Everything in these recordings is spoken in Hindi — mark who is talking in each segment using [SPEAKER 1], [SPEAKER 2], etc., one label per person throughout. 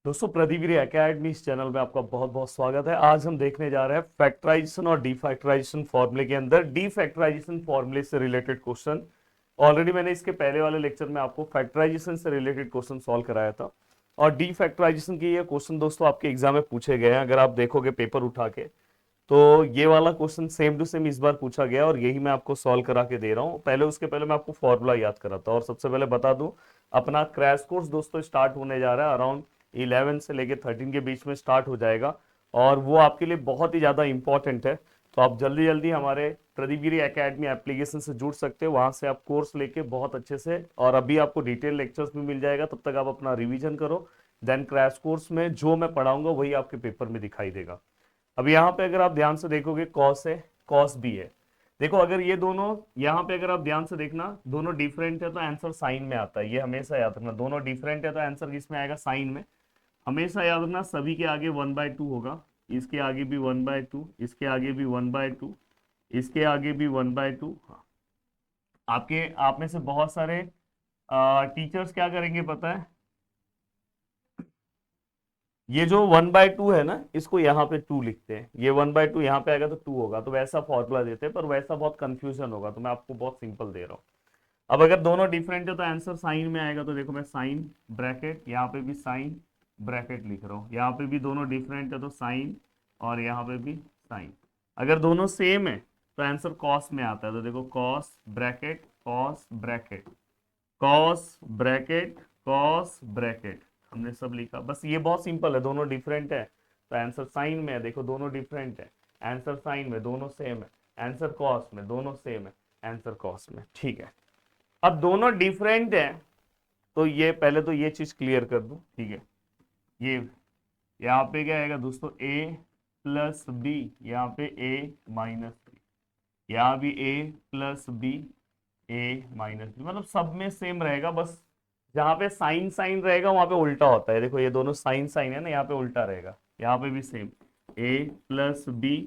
[SPEAKER 1] दोस्तों प्रदीप एकेडमी इस चैनल में आपका बहुत बहुत स्वागत है। आज हम देखने जा रहे हैं फैक्टराइजेशन और डीफैक्टराइजेशन फॉर्मूले के अंदर डीफैक्टराइजेशन फॉर्मूले से रिलेटेड क्वेश्चन। ऑलरेडी मैंने इसके पहले वाले लेक्चर में आपको फैक्टराइजेशन से रिलेटेड क्वेश्चन सॉल्व कराया था और डीफैक्टराइजेशन के ये क्वेश्चन दोस्तों आपके एग्जाम में पूछे गए हैं। अगर आप देखोगे पेपर उठा के तो ये वाला क्वेश्चन सेम टू सेम इस बार पूछा गया और यही मैं आपको सॉल्व करा के दे रहा हूँ। पहले उसके पहले मैं आपको फॉर्मूला याद कराता हूँ और सबसे पहले बता दूं अपना क्रैश कोर्स दोस्तों स्टार्ट होने जा रहा है अराउंड 11 से लेके 13 के बीच में स्टार्ट हो जाएगा और वो आपके लिए बहुत ही ज़्यादा इंपॉर्टेंट है। तो आप जल्दी जल्दी हमारे प्रदीप गिरी एकेडमी एप्लीकेशन से जुड़ सकते हो, वहाँ से आप कोर्स लेके बहुत अच्छे से, और अभी आपको डिटेल लेक्चर्स भी मिल जाएगा, तब तक आप अपना रिवीजन करो। देन क्रैश कोर्स में जो मैं पढ़ाऊंगा वही आपके पेपर में दिखाई देगा। अब यहाँ पे अगर आप ध्यान से देखोगे कॉस है, कॉस भी है। देखो अगर ये दोनों यहाँ पे अगर आप ध्यान से देखना दोनों डिफरेंट है तो आंसर साइन में आता है, ये हमेशा याद रखना। दोनों डिफरेंट है तो आंसर किसमें आएगा? साइन में। हमेशा याद रखना सभी के आगे 1/2 होगा, इसके आगे भी 1/2, इसके आगे भी 1/2, इसके आगे भी 1/2। हाँ, आपके आप में से बहुत सारे टीचर्स क्या करेंगे पता है? ये जो 1/2 है ना, इसको यहाँ पे 2 लिखते हैं। ये 1/2 यहाँ पे आएगा तो 2 होगा, तो वैसा फॉर्मूला देते हैं, पर वैसा बहुत कंफ्यूजन होगा, तो मैं आपको बहुत सिंपल दे रहा हूँ। अब अगर दोनों डिफरेंट है तो आंसर साइन में आएगा। तो देखो मैं साइन ब्रैकेट, यहाँ पे भी साइन ब्रैकेट लिख रहा हूँ, यहाँ पे भी दोनों डिफरेंट है तो साइन, और यहाँ पे भी साइन। अगर दोनों सेम है तो आंसर कॉस में आता है। तो देखो cos bracket, cos bracket, cos bracket, cos bracket, हमने सब लिखा। बस ये बहुत सिंपल है, दोनों डिफरेंट है तो आंसर साइन में है। देखो दोनों डिफरेंट है, आंसर साइन में, दोनों सेम है, आंसर कॉस में, दोनों सेम है, आंसर कॉस में। ठीक है, अब दोनों डिफरेंट है तो ये पहले तो ये चीज क्लियर कर दूं। ठीक है, ये यहाँ पे क्या आएगा दोस्तों? a प्लस बी, यहाँ पे a माइनस बी, यहाँ भी a plus B, a minus B, मतलब सब में सेम रहेगा। बस जहाँ पे साइन साइन रहेगा वहां पे उल्टा होता है। देखो ये दोनों साइन साइन है ना, यहाँ पे उल्टा रहेगा। यहाँ पे भी same a plus B,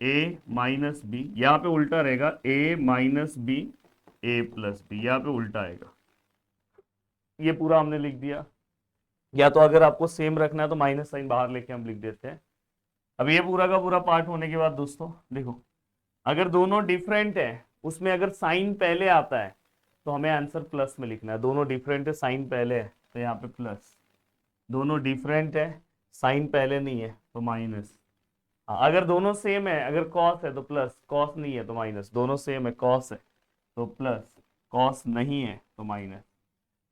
[SPEAKER 1] a minus B, यहाँ पे उल्टा रहेगा a minus B, a plus B, यहाँ पे उल्टा आएगा। ये पूरा हमने लिख दिया। या तो अगर आपको सेम रखना है तो माइनस साइन बाहर लेके हम लिख देते हैं। अब ये पूरा का पूरा पार्ट होने के बाद दोस्तों देखो, अगर दोनों डिफरेंट है उसमें अगर साइन पहले आता है तो हमें आंसर प्लस में लिखना है। दोनों डिफरेंट है, साइन पहले है तो यहाँ पे प्लस। दोनों डिफरेंट है, साइन पहले नहीं है तो माइनस। हाँ, अगर दोनों सेम है, अगर कॉस है तो प्लस, कॉस नहीं है तो माइनस। दोनों सेम है, कॉस है तो प्लस, कॉस नहीं है तो माइनस।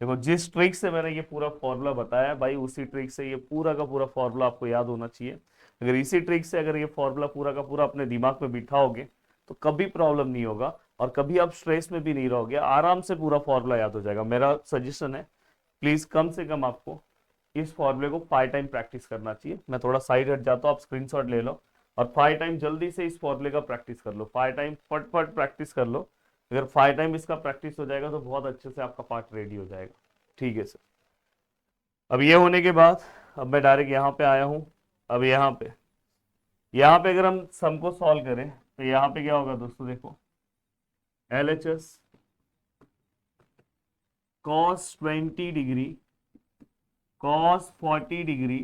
[SPEAKER 1] देखो जिस ट्रिक से मैंने ये पूरा फॉर्मूला बताया भाई, उसी ट्रिक से ये पूरा का पूरा फॉर्मूला आपको याद होना चाहिए। अगर इसी ट्रिक से अगर ये फॉर्मूला पूरा का पूरा अपने दिमाग में बिठाओगे तो कभी प्रॉब्लम नहीं होगा और कभी आप स्ट्रेस में भी नहीं रहोगे, आराम से पूरा फॉर्मूला याद हो जाएगा। मेरा सजेशन है प्लीज कम से कम आपको इस फॉर्मूले को 5 टाइम प्रैक्टिस करना चाहिए। मैं थोड़ा साइड हट जाता हूँ, आप स्क्रीनशॉट ले लो और 5 टाइम जल्दी से इस फॉर्मूले का प्रैक्टिस कर लो। 5 टाइम फट फट प्रैक्टिस कर लो। अगर 5 टाइम इसका प्रैक्टिस हो जाएगा तो बहुत अच्छे से आपका पार्ट रेडी हो जाएगा। ठीक है सर। अब ये होने के बाद अब मैं डायरेक्ट यहाँ पे आया हूँ। अब यहाँ पे अगर हम सम को सॉल्व करें तो यहाँ पे क्या होगा दोस्तों? देखो LHS cos 20 degree, cos 40 degree,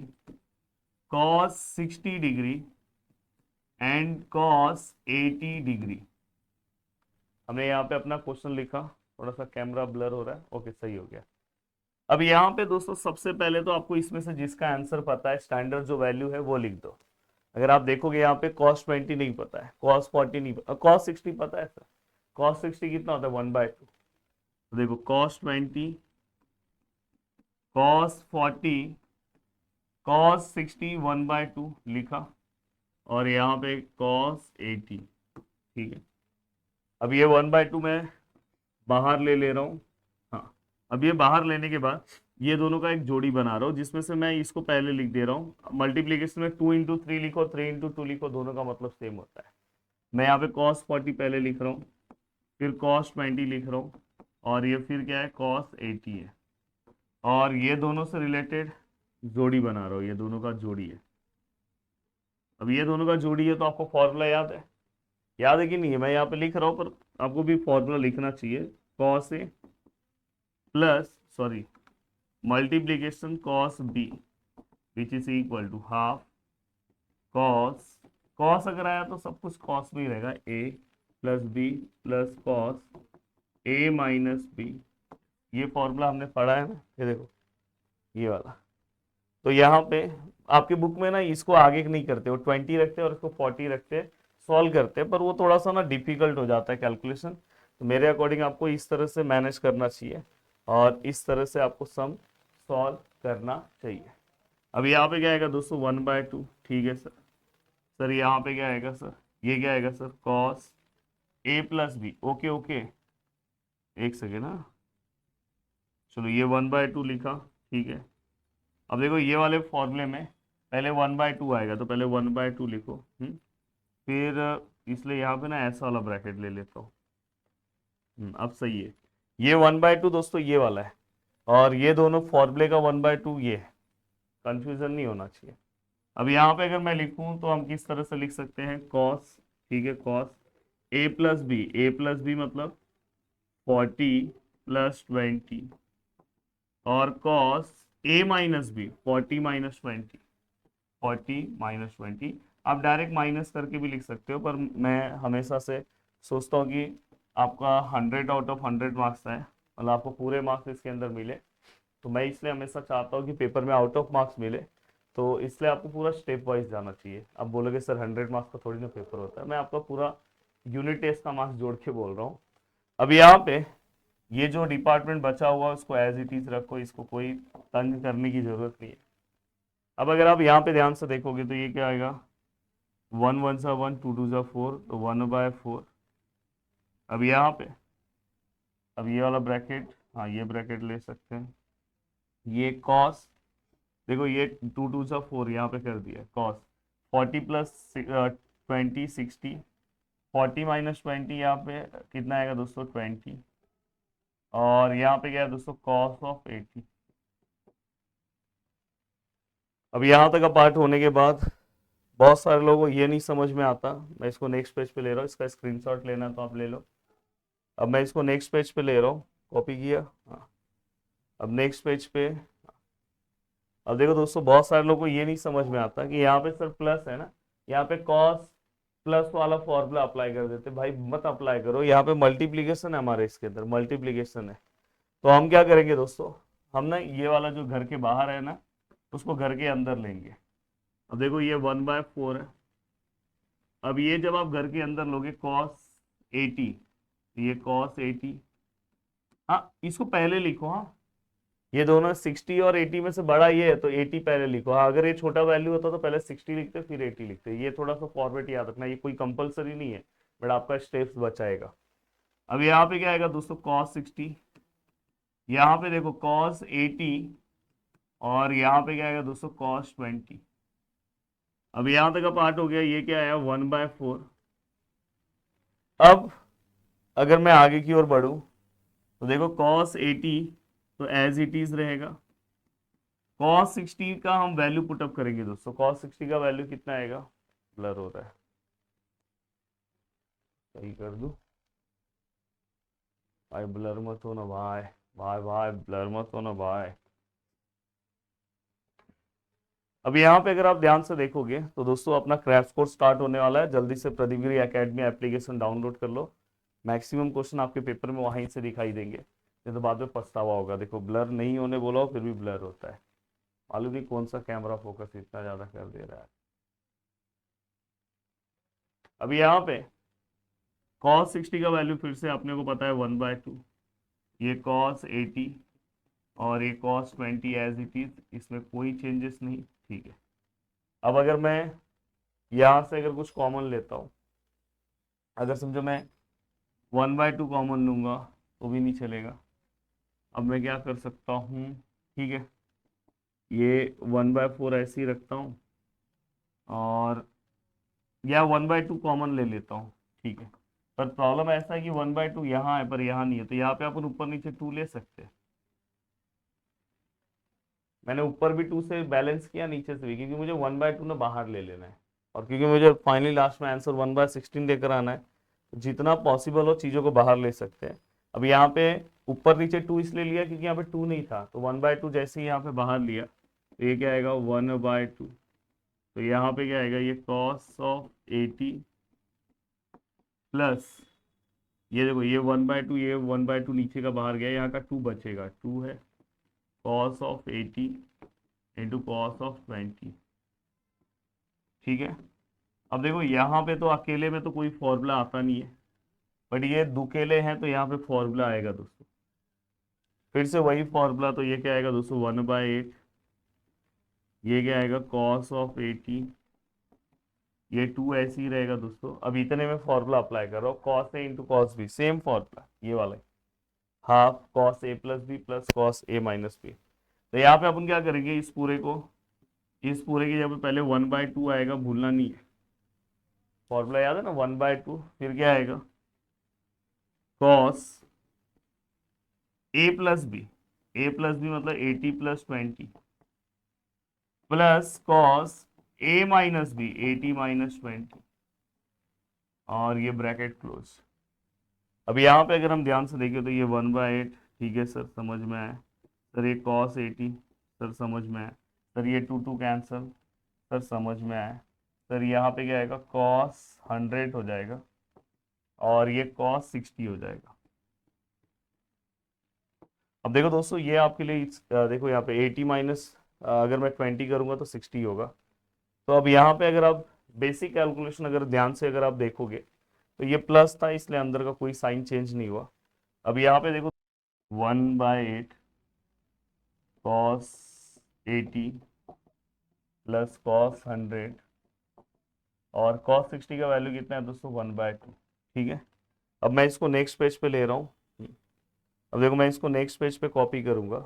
[SPEAKER 1] cos 60 degree and cos 80 degree. हमने यहाँ पे अपना क्वेश्चन लिखा, थोड़ा सा कैमरा ब्लर हो रहा है, ओके सही हो गया। अब यहाँ पे दोस्तों सबसे पहले तो आपको इसमें से जिसका आंसर पता है, स्टैंडर्ड जो वैल्यू है वो लिख दो। अगर आप देखोगे यहाँ पे cos 20 नहीं पता है, cos 40 नहीं पता, cos 60 पता है सर। cos 60 कितना होता है? 1/2। तो देखो cos 20, cos 40, cos 60 1/2 लिखा, और यहाँ पे cos 80। ठीक है, अब ये 1/2 मैं बाहर ले रहा हूँ। हाँ, अब ये बाहर लेने के बाद ये दोनों का एक जोड़ी बना रहा हूँ, जिसमें से मैं इसको पहले लिख दे रहा हूँ। मल्टीप्लीकेशन में 2 × 3 लिखो, 3 × 2 लिखो, दोनों का मतलब सेम होता है। मैं यहाँ पे cos 40 पहले लिख रहा हूँ, फिर cos 20 लिख रहा हूँ, और ये फिर क्या है? cos 80 है, और ये दोनों से रिलेटेड जोड़ी बना रहा हूँ, ये दोनों का जोड़ी है। अब ये दोनों का जोड़ी है तो आपको फॉर्मूला याद है? याद है कि नहीं है? मैं यहाँ पे लिख रहा हूँ पर आपको भी फॉर्मूला लिखना चाहिए। cos A plus, sorry, multiplication cos B which is equal to half cos, cos अगर आया तो सब कुछ कॉस में ही रहेगा, A plus B plus cos A minus B. ये फॉर्मूला हमने पढ़ा है ना, ये देखो ये वाला। तो यहाँ पे आपके बुक में ना इसको आगे नहीं करते, वो 20 रखते हैं और इसको 40 रखते हैं, सॉल्व करते हैं, पर वो थोड़ा सा ना डिफिकल्ट हो जाता है कैलकुलेशन। तो मेरे अकॉर्डिंग आपको इस तरह से मैनेज करना चाहिए और इस तरह से आपको सम सॉल्व करना चाहिए। अब यहाँ पे क्या आएगा दोस्तों 1/2, ठीक है सर। सर यहाँ पे क्या आएगा सर, ये क्या आएगा sir cos A plus B, okay okay एक सेकेंड ना, चलो ये 1/2 लिखा, ठीक है। अब देखो ये वाले फॉर्मूले में पहले 1/2 आएगा, तो पहले 1/2 लिखो, फिर इसलिए यहाँ पे ना ऐसा वाला ब्रैकेट ले लेता हूँ। अब सही है, ये 1/2 दोस्तों ये वाला है, और ये दोनों फॉर्मूले का 1/2 ये है, कंफ्यूजन नहीं होना चाहिए। अब यहाँ पे अगर मैं लिखूँ तो हम किस तरह से लिख सकते हैं, कॉस, ठीक है, कॉस ए प्लस बी मतलब 40 प्लस 20 और cos A minus B 40 minus 20, 40 minus 20। आप डायरेक्ट माइनस करके भी लिख सकते हो, पर मैं हमेशा से सोचता हूँ कि आपका 100 आउट ऑफ 100 मार्क्स है, मतलब आपको पूरे मार्क्स इसके अंदर मिले। तो मैं इसलिए हमेशा चाहता हूँ कि पेपर में आउट ऑफ मार्क्स मिले, तो इसलिए आपको पूरा स्टेप वाइज जाना चाहिए। अब बोलोगे सर 100 मार्क्स का थोड़ी ना पेपर होता है, मैं आपका पूरा यूनिट टेस्ट का मार्क्स जोड़ के बोल रहा हूँ। अब यहाँ पे ये जो डिपार्टमेंट बचा हुआ उसको एज इट इज रखो, इसको कोई तंग करने की जरूरत नहीं है। अब अगर आप यहाँ पे ध्यान से देखोगे तो ये क्या आएगा, 1 1 सा 1, 2 2 सा 4, तो 1/4। अब यहाँ पे अब ये वाला ब्रैकेट, हाँ ये ब्रैकेट ले सकते हैं, ये कॉस, देखो ये 2 2 सा 4 यहाँ पे कर दिया कॉस 40 प्लस 20 60, 40 माइनस 20 यहाँ पे कितना आएगा दोस्तों 20, और यहाँ पे क्या है दोस्तों कॉस ऑफ 80। अब यहाँ तक का पार्ट होने के बाद बहुत सारे लोगों को ये नहीं समझ में आता, मैं इसको नेक्स्ट पेज पे ले रहा हूँ, इसका स्क्रीनशॉट लेना तो आप ले लो। अब मैं इसको नेक्स्ट पेज पे ले रहा हूँ, कॉपी किया, हाँ। अब नेक्स्ट पेज पे, अब देखो दोस्तों बहुत सारे लोगों को ये नहीं समझ में आता कि यहाँ पे सर प्लस है ना, यहाँ पे कॉस प्लस वाला फॉर्मूला अप्लाई कर देते, भाई मत अप्लाई करो, यहाँ पे मल्टीप्लीकेशन है, हमारे इसके अंदर मल्टीप्लीकेशन है। तो हम क्या करेंगे दोस्तों, हम ना ये वाला जो घर के बाहर है ना उसको घर के अंदर लेंगे। अब देखो ये 1/4 है, अब ये जब आप घर के अंदर लोगे cos 80, ये cos 80, हाँ इसको पहले लिखो, हाँ ये दोनों 60 और 80 में से बड़ा ये है तो 80 पहले लिखो, हाँ अगर ये छोटा वैल्यू होता तो पहले 60 लिखते फिर 80 लिखते, ये थोड़ा सा फॉर्मेट याद रखना, ये कोई कंपलसरी नहीं है, बट आपका स्टेप्स बचाएगा। अब यहाँ पे क्या आएगा दोस्तों cos 60, यहाँ पे देखो cos 80, और यहाँ पे क्या आएगा दोस्तों cos 20। अब यहाँ तक का पार्ट हो गया, ये क्या आया 1/4। अब अगर मैं आगे की ओर बढ़ूं तो देखो cos 80 तो एज इट इज रहेगा, cos 60 का हम वैल्यू पुटअप करेंगे दोस्तों, cos 60 का वैल्यू कितना आएगा, ब्लर हो रहा है, सही कर दूं भाई, ब्लर मत हो ना भाई, भाई भाई ब्लर मत हो ना भाई। अब यहाँ पे अगर आप ध्यान से देखोगे तो दोस्तों अपना क्रैश कोर्स स्टार्ट होने वाला है, जल्दी से प्रदीपगिरी एकेडमी एप्लीकेशन डाउनलोड कर लो, मैक्सिमम क्वेश्चन आपके पेपर में वहीं से दिखाई देंगे, नहीं तो बाद में पछतावा होगा। देखो ब्लर नहीं होने बोला हो फिर भी ब्लर होता है, मालूम नहीं कौन सा कैमरा फोकस इतना ज्यादा कर दे रहा है। अभी यहाँ पे cos 60 का वैल्यू फिर से अपने को पता है 1/2, ये cos 80 और ये cos 20 एज इट इज, इसमें कोई चेंजेस नहीं, ठीक है। अब अगर मैं यहाँ से अगर कुछ कॉमन लेता हूँ, अगर समझो मैं 1/2 कॉमन लूंगा तो भी नहीं चलेगा। अब मैं क्या कर सकता हूँ, ठीक है, ये 1/4 ऐसे ही रखता हूँ और या 1/2 कॉमन ले लेता हूँ, ठीक है। पर प्रॉब्लम ऐसा है कि 1/2 यहाँ है पर यहाँ नहीं है, तो यहाँ पे अपन ऊपर नीचे 2 ले सकते हैं। मैंने ऊपर भी 2 से बैलेंस किया, नीचे से भी, क्योंकि मुझे 1/2 ना बाहर ले लेना है, और क्योंकि मुझे फाइनली लास्ट में आंसर 1/16 लेकर आना है, तो जितना पॉसिबल हो चीज़ों को बाहर ले सकते हैं। अब यहाँ पे ऊपर नीचे 2 इसलिए लिया क्योंकि यहाँ पे 2 नहीं था, तो 1/2 जैसे ही यहाँ पे बाहर लिया तो ये क्या आएगा 1/2। तो यहाँ पे क्या आएगा, ये cos ऑफ 80 प्लस ये देखो ये 1/2, ये 1/2 नीचे का बाहर गया, यहाँ का 2 बचेगा, 2 है cos of 80 into cos of 20। ठीक है। अब देखो यहाँ पे तो अकेले में तो कोई फॉर्मूला आता नहीं है, बट ये दुकेले हैं तो यहाँ पे फॉर्मूला आएगा दोस्तों। फिर से वही फॉर्मूला, तो ये क्या आएगा दोस्तों 1/8, ये क्या आएगा cos ऑफ 80, ये 2 ऐसे ही रहेगा दोस्तों। अब इतने में फॉर्मूला अप्लाई कर रहा हूँ, cos a into cos B, same formula ये वाला, half cos a plus B plus cos a minus B. तो यहाँ पे अपन क्या करेंगे, इस पूरे की जब पहले 1/2 आएगा, भूलना नहीं है, फॉर्मूला याद है ना 1/2, फिर क्या आएगा cos a प्लस बी मतलब 80 plus 20 plus cos a minus B 80 minus 20, और ये ब्रैकेट क्लोज। अब यहाँ पे अगर हम ध्यान से देखें तो ये 1/8, ठीक है सर समझ में आया, सर ये cos 80 सर समझ में आया, सर ये 2 कैंसल सर समझ में आया, सर यहाँ पे क्या आएगा cos 100 हो जाएगा और ये cos 60 हो जाएगा। अब देखो दोस्तों ये आपके लिए देखो यहाँ पे 80 माइनस अगर मैं 20 करूंगा तो 60 होगा। तो अब यहाँ पे अगर आप बेसिक कैलकुलेशन अगर ध्यान से अगर आप देखोगे तो ये प्लस था, इसलिए अंदर का कोई साइन चेंज नहीं हुआ। अब यहाँ पे देखो 1/8 cos 80 प्लस cos 100 और cos 60 का वैल्यू कितना है दोस्तों 1/2। ठीक है। अब मैं इसको नेक्स्ट पेज पे ले रहा हूँ। अब देखो मैं इसको नेक्स्ट पेज पे कॉपी करूंगा।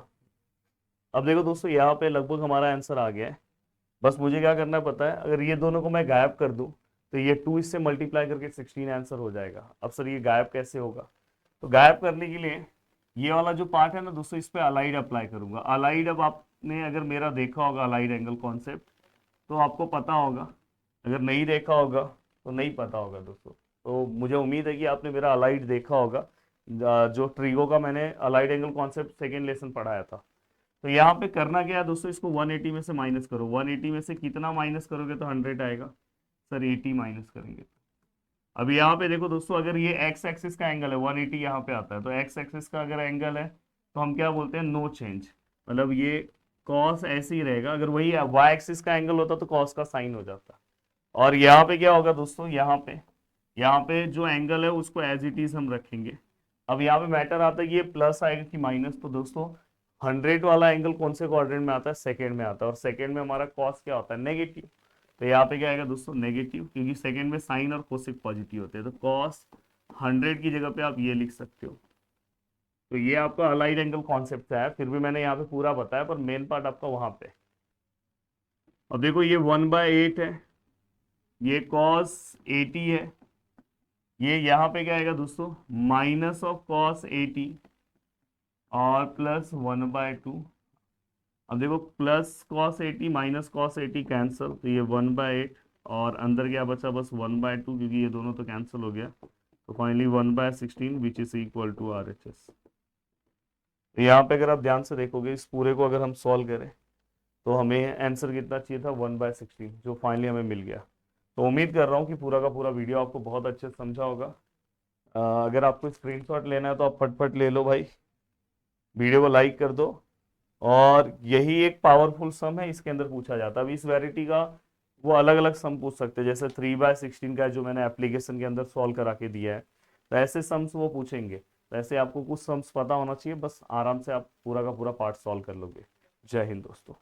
[SPEAKER 1] अब देखो दोस्तों यहाँ पे लगभग हमारा आंसर आ गया है। बस मुझे क्या करना पता है, अगर ये दोनों को मैं गायब कर दूं तो ये 2 इससे मल्टीप्लाई करके 16 आंसर हो जाएगा। अब सर ये गायब कैसे होगा, तो गायब करने के लिए ये वाला जो पार्ट है ना दोस्तों, इस पे अलाइड अप्लाई करूंगा। अलाइड, अब आपने अगर मेरा देखा होगा अलाइड एंगल कॉन्सेप्ट तो आपको पता होगा, अगर नहीं देखा होगा तो नहीं पता होगा दोस्तों। तो मुझे उम्मीद है कि आपने मेरा अलाइड देखा होगा, जो ट्रिगो का मैंने allied angle concept second lesson पढ़ाया था। तो यहाँ पे करना क्या है दोस्तों, इसको 180 में से माइनस करो। 180 में से कितना माइनस करोगे तो 100 आएगा, सर 80 माइनस करेंगे। अब यहाँ पे देखो दोस्तों, अगर ये एक्स एक्सिस का एंगल है 180 यहाँ पे आता है, तो एक्स एक्सिस का अगर एंगल है तो हम क्या बोलते हैं नो चेंज, मतलब ये कॉस ऐसे ही रहेगा। अगर वही वाई एक्सिस का एंगल होता तो कॉस का साइन हो जाता। और यहाँ पे क्या होगा दोस्तों, यहाँ पे जो एंगल है उसको एज इट इज हम रखेंगे। अब यहाँ पे मैटर आता है ये प्लस आएगा कि माइनस, तो दोस्तों 100 वाला एंगल कौन से क्वाड्रेंट में आता है, सेकंड में आता है, और सेकंड में हमारा कॉस क्या होता है नेगेटिव। तो यहाँ पे क्या आएगा दोस्तों नेगेटिव, क्योंकि सेकंड में साइन और कोसेक पॉजिटिव होते हैं। तो कॉस 100 की जगह पे आप ये लिख सकते हो। तो ये आपका अलाइड एंगल कॉन्सेप्ट से है, फिर भी मैंने यहाँ पे पूरा बताया, पर मेन पार्ट आपका वहां पे। अब देखो ये 1/8 है, ये cos 80 है, ये यहाँ पे क्या आएगा दोस्तों माइनस ऑफ cos 80 और प्लस 1/2। अब देखो plus cos 80 minus cos 80 cancel, तो ये 1/8 और अंदर क्या बचा बस 1/2, क्योंकि ये दोनों तो कैंसिल हो गया। तो finally 1/16 which is equal to RHS। तो यहाँ पे अगर आप ध्यान से देखोगे इस पूरे को अगर हम सॉल्व करें तो हमें आंसर कितना चाहिए था 1/16, जो फाइनली हमें मिल गया। तो उम्मीद कर रहा हूँ कि पूरा का पूरा वीडियो आपको बहुत अच्छे से समझा होगा। अगर आपको स्क्रीनशॉट लेना है तो आप फटफट ले लो भाई, वीडियो को लाइक कर दो। और यही एक पावरफुल सम है, इसके अंदर पूछा जाता है। अब इस वैरायटी का वो अलग अलग सम पूछ सकते हैं, जैसे 3/16 का जो मैंने एप्लीकेशन के अंदर सॉल्व करा के दिया है, तो ऐसे सम्स वो पूछेंगे। तो ऐसे आपको कुछ सम्स पता होना चाहिए, बस आराम से आप पूरा का पूरा पार्ट सॉल्व कर लोगे। जय हिंद दोस्तों।